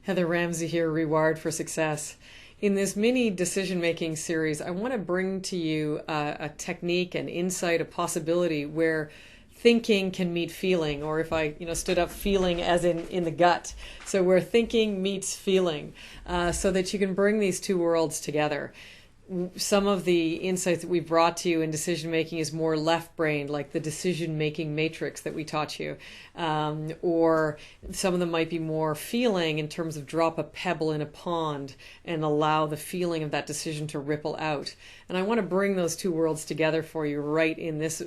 Heather Ramsey here, ReWired for Success. In this mini decision-making series, I want to bring to you a technique, an insight, a possibility where thinking can meet feeling, or if I stood up, feeling as in the gut. So where thinking meets feeling, so that you can bring these two worlds together. Some of the insights that we've brought to you in decision making is more left brain, like the decision making matrix that we taught you, or some of them might be more feeling in terms of drop a pebble in a pond and allow the feeling of that decision to ripple out. And I want to bring those two worlds together for you right in this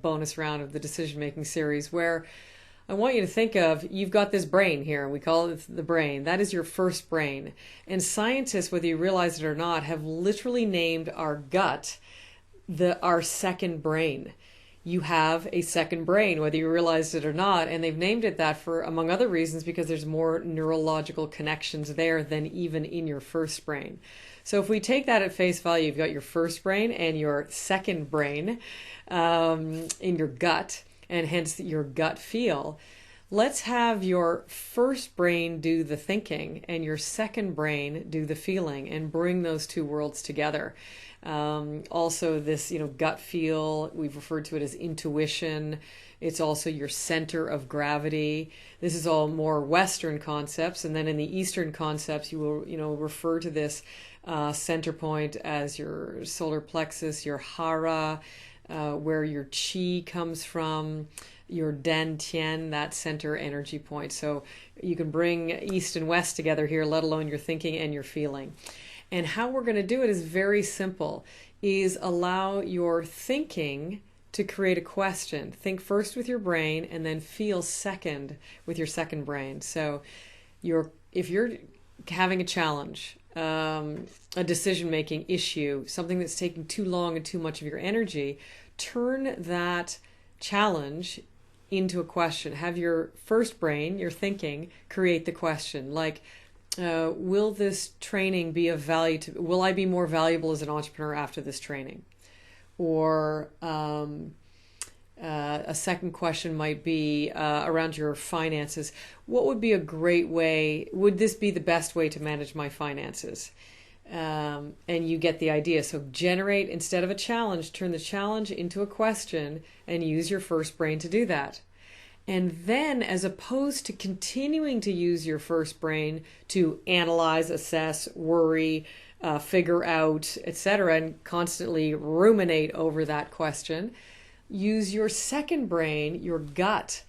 bonus round of the decision making series, where I want you to think of, you've got this brain here, we call it the brain. That is your first brain. And scientists, whether you realize it or not, have literally named our gut our second brain. You have a second brain, whether you realize it or not, and they've named it that for, among other reasons, because there's more neurological connections there than even in your first brain. So if we take that at face value, you've got your first brain and your second brain in your gut, and hence your gut feel. Let's have your first brain do the thinking and your second brain do the feeling, and bring those two worlds together. Also this, gut feel, we've referred to it as intuition. It's also your center of gravity. This is all more Western concepts. And then in the Eastern concepts, you will, refer to this center point as your solar plexus, your hara, where your chi comes from, your dantian, that center energy point. So you can bring East and West together here, let alone your thinking and your feeling. And how we're going to do it is very simple, is allow your thinking to create a question. Think first with your brain and then feel second with your second brain. So if you're having a challenge, a decision-making issue, something that's taking too long and too much of your energy, turn that challenge into a question. Have your first brain, your thinking, create the question. Like, will this training be of value to, will I be more valuable as an entrepreneur after this training? Or a second question might be around your finances. What would be a great way, would this be the best way to manage my finances? And you get the idea. So generate, instead of a challenge, turn the challenge into a question and use your first brain to do that. And then, as opposed to continuing to use your first brain to analyze, assess, worry, figure out, etc., and constantly ruminate over that question, use your second brain, your gut,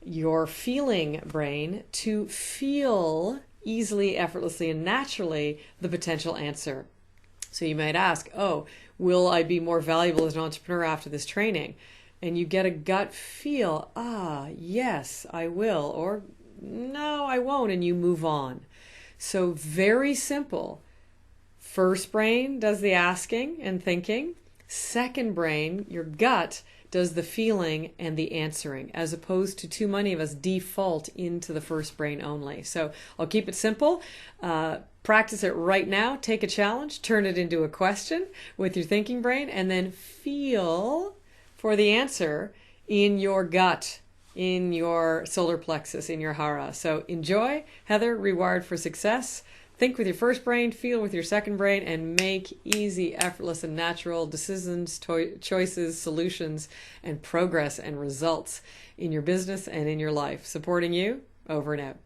your feeling brain, to feel easily, effortlessly, and naturally the potential answer. So you might ask, will I be more valuable as an entrepreneur after this training? And you get a gut feel, yes, I will, or no, I won't, and you move on. So very simple. First brain does the asking and thinking. Second brain, your gut, does the feeling and the answering, as opposed to too many of us default into the first brain only. So I'll keep it simple. Practice it right now. Take a challenge, turn it into a question with your thinking brain, and then feel for the answer in your gut, in your solar plexus, in your hara. So enjoy. Heather, ReWired for Success. Think with your first brain, feel with your second brain, and make easy, effortless, and natural decisions, choices, solutions, and progress and results in your business and in your life. Supporting you, over and out.